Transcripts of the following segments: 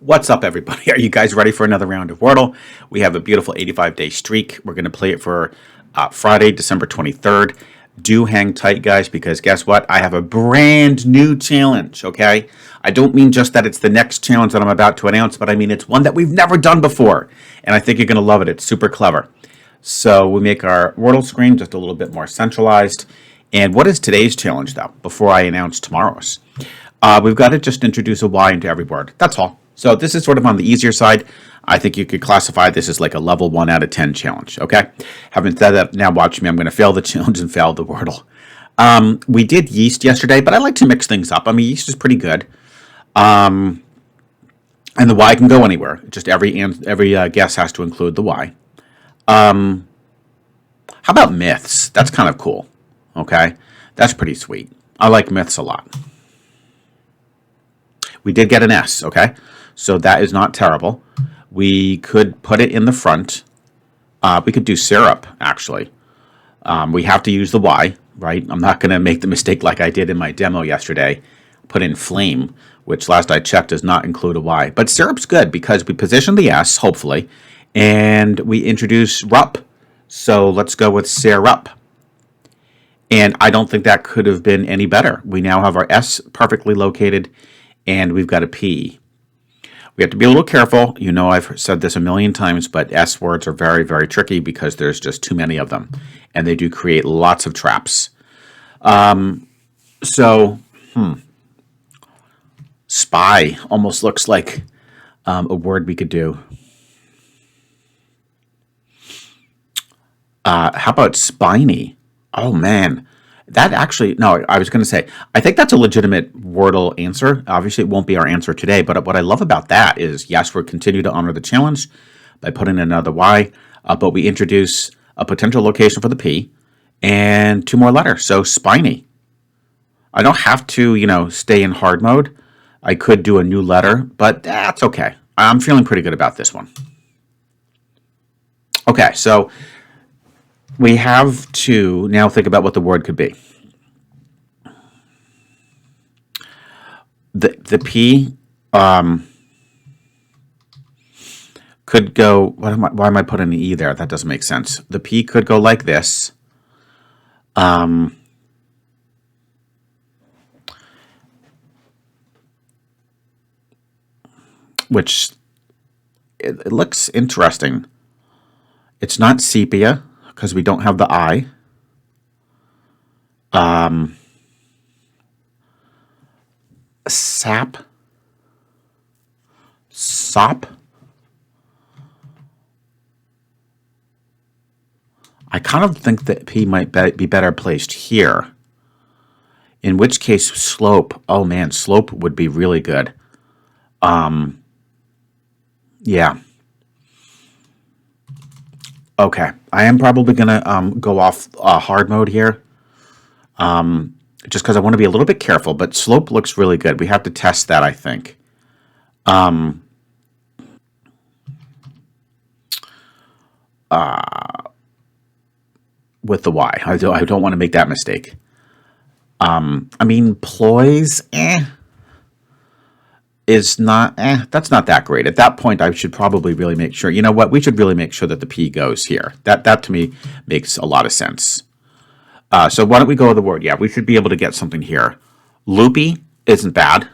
What's up, everybody? Are you guys ready for another round of Wordle? We have a beautiful 85-day streak. We're going to play it for Friday, December 23rd. Do hang tight, guys, because guess what? I have a brand new challenge, okay? I don't mean just that it's the next challenge that I'm about to announce, but I mean it's one that we've never done before, and I think you're going to love it. It's super clever. So we make our Wordle screen just a little bit more centralized. And what is today's challenge, though, before I announce tomorrow's? We've got to just introduce a Y into every word. That's all. So this is sort of on the easier side. I think you could classify this as like a level 1 out of 10 challenge, okay? Having said that, now watch me. I'm going to fail the challenge and fail the Wordle. We did yeast yesterday, but I like to mix things up. I mean, yeast is pretty good. And the Y can go anywhere. Just every guess has to include the Y. How about myths? That's kind of cool, okay? That's pretty sweet. I like myths a lot. We did get an S, okay? So that is not terrible. We could put it in the front. We could do syrup, actually. We have to use the Y, right? I'm not going to make the mistake like I did in my demo yesterday. Put in flame, which last I checked does not include a Y. But syrup's good because we position the S, hopefully, and we introduce rup. So let's go with syrup. And I don't think that could have been any better. We now have our S perfectly located, and we've got a P. We have to be a little careful. You know, I've said this a million times, but S words are very, very tricky because there's just too many of them, and they do create lots of traps. Spy almost looks like a word we could do. How about spiny? Oh, man. That actually, no, I was going to say, I think that's a legitimate Wordle answer. Obviously, it won't be our answer today, but what I love about that is, yes, we'll continue to honor the challenge by putting another Y, but we introduce a potential location for the P and 2 more letters, so spiny. I don't have to, stay in hard mode. I could do a new letter, but that's okay. I'm feeling pretty good about this one. Okay, so we have to now think about what the word could be. The P could go. Why am I putting an E there? That doesn't make sense. The P could go like this. Which it looks interesting. It's not sepia, because we don't have the I. Sap. Sop. I kind of think that P might be better placed here. In which case, slope. Oh man, slope would be really good. Yeah. Okay, I am probably going to go off hard mode here, just because I want to be a little bit careful, but slope looks really good. We have to test that, I think. With the Y. I don't want to make that mistake. I mean, ploys, is not, that's not that great. At that point, I should probably really make sure, you know what, we should really make sure that the P goes here. That to me makes a lot of sense. So why don't we go with the word? Yeah, we should be able to get something here. Loopy isn't bad.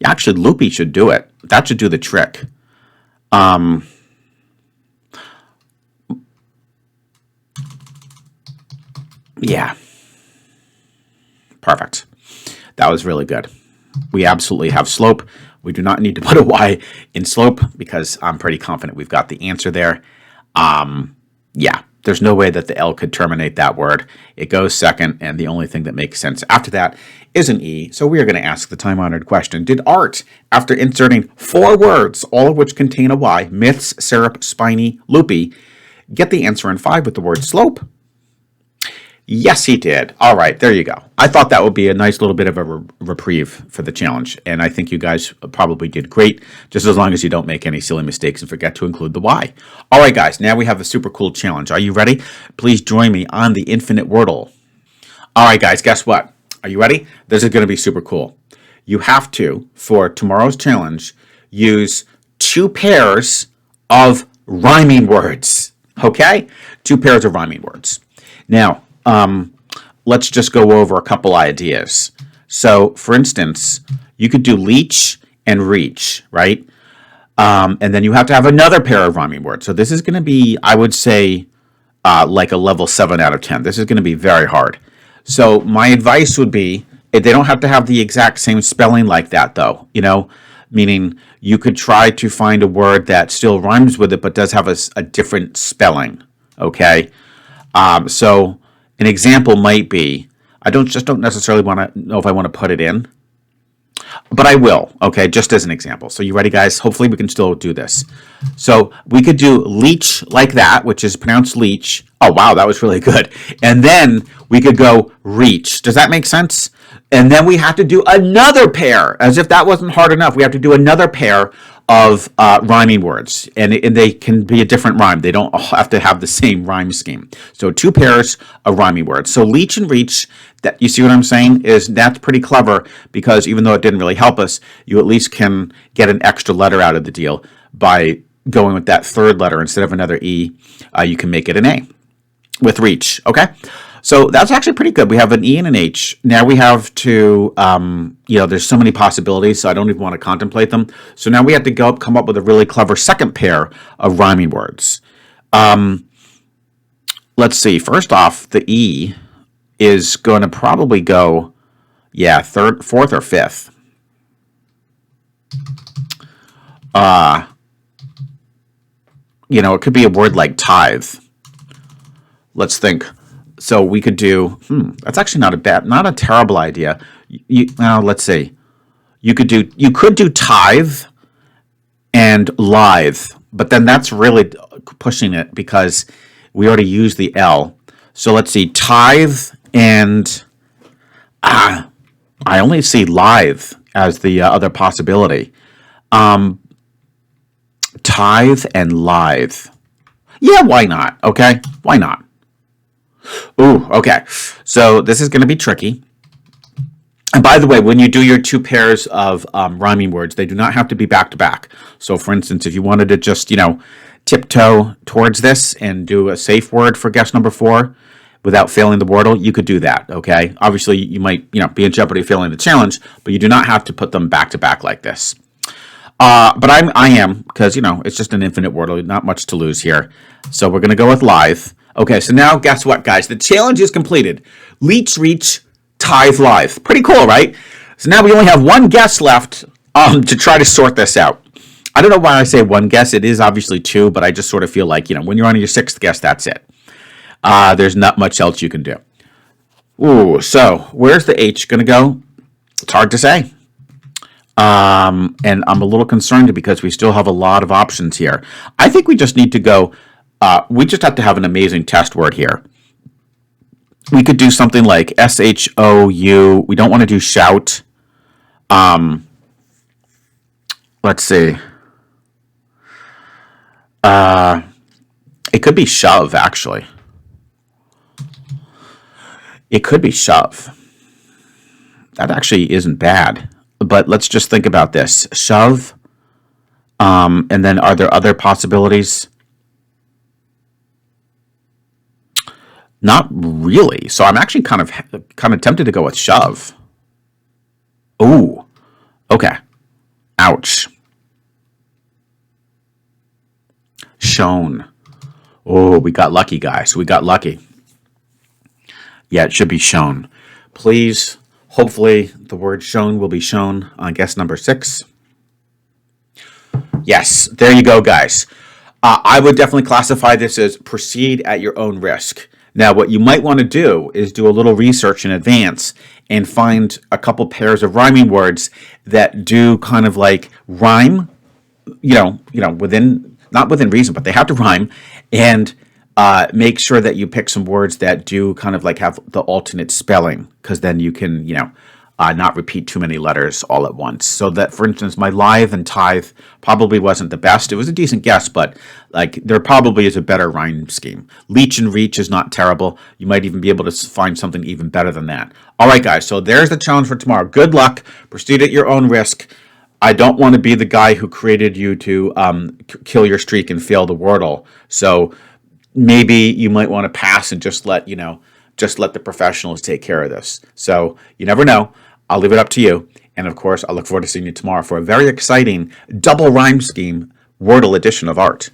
Yeah, actually, loopy should do it. That should do the trick. Yeah. Perfect. That was really good. We absolutely have slope. We do not need to put a Y in slope because I'm pretty confident we've got the answer there. Yeah, there's no way that the L could terminate that word. It goes second, and the only thing that makes sense after that is an E. So we are going to ask the time-honored question. Did Art, after inserting 4 words, all of which contain a Y, myths, syrup, spiny, loopy, get the answer in 5 with the word slope? Yes, he did. All right, there you go. I thought that would be a nice little bit of a reprieve for the challenge, and I think you guys probably did great, just as long as you don't make any silly mistakes and forget to include the Y. All right, guys, now we have a super cool challenge. Are you ready? Please join me on the Infinite Wordle. All right, guys, guess what? Are you ready? This is going to be super cool. You have to, for tomorrow's challenge, use two pairs of rhyming words. Okay? Two pairs of rhyming words. Now, let's just go over a couple ideas. So, for instance, you could do leech and reach, right? And then you have to have another pair of rhyming words. So this is going to be, I would say, like a level 7 out of 10. This is going to be very hard. So my advice would be, they don't have to have the exact same spelling like that, though, meaning you could try to find a word that still rhymes with it, but does have a different spelling, okay? So an example might be, I don't necessarily want to know if I want to put it in, but I will, okay, just as an example. So you ready, guys? Hopefully we can still do this. So we could do leech like that, which is pronounced leech. Oh, wow, that was really good. And then we could go reach. Does that make sense? And then we have to do another pair, as if that wasn't hard enough. We have to do another pair of rhyming words, and they can be a different rhyme. They don't have to have the same rhyme scheme. So two pairs of rhyming words. So leech and reach, that, you see what I'm saying, that's pretty clever, because even though it didn't really help us, you at least can get an extra letter out of the deal by going with that third letter instead of another E. You can make it an A with reach, okay? So that's actually pretty good. We have an E and an H. Now we have to, there's so many possibilities, so I don't even want to contemplate them. So now we have to come up with a really clever second pair of rhyming words. Let's see. First off, the E is going to probably go, third, fourth, or fifth. It could be a word like tithe. Let's think. So we could do, that's actually not a terrible idea. Let's see. You could do tithe and lithe, but then that's really pushing it because we already used the L. So let's see, tithe and, I only see lithe as the other possibility. Tithe and lithe. Yeah, why not? Okay, why not? Ooh, okay. So this is going to be tricky. And by the way, when you do your two pairs of rhyming words, they do not have to be back to back. So for instance, if you wanted to just, tiptoe towards this and do a safe word for guess number 4 without failing the Wordle, you could do that, okay? Obviously, you might, be in jeopardy of failing the challenge, but you do not have to put them back to back like this. But I am, because, it's just an infinite Wordle, not much to lose here. So we're going to go with lithe. Okay, so now guess what, guys? The challenge is completed. Leech, reach, tithe, lithe. Pretty cool, right? So now we only have one guess left to try to sort this out. I don't know why I say one guess. It is obviously 2, but I just sort of feel like, when you're on your 6th guess, that's it. There's not much else you can do. Ooh, so where's the H going to go? It's hard to say. And I'm a little concerned because we still have a lot of options here. I think we just need to go... we just have to have an amazing test word here. We could do something like S-H-O-U. We don't want to do shout. Let's see. It could be shove, actually. It could be shove. That actually isn't bad. But let's just think about this. Shove. And then are there other possibilities? Not really. So I'm actually kind of tempted to go with shove. Ooh. Okay. Ouch. Shown. Oh, we got lucky, guys. We got lucky. Yeah, it should be shown. Please, hopefully the word shown will be shown on guess number 6. Yes, there you go, guys. I would definitely classify this as proceed at your own risk. Now, what you might want to do is do a little research in advance and find a couple pairs of rhyming words that do kind of like rhyme, within, not within reason, but they have to rhyme, and make sure that you pick some words that do kind of like have the alternate spelling, because then you can, not repeat too many letters all at once. So that, for instance, my lithe and tithe probably wasn't the best. It was a decent guess, but like there probably is a better rhyme scheme. Leech and reach is not terrible. You might even be able to find something even better than that. All right, guys, so there's the challenge for tomorrow. Good luck. Proceed at your own risk. I don't want to be the guy who created you to kill your streak and fail the Wordle. So maybe you might want to pass and just let just let the professionals take care of this. So you never know. I'll leave it up to you. And of course, I look forward to seeing you tomorrow for a very exciting double rhyme scheme Wordle edition of art.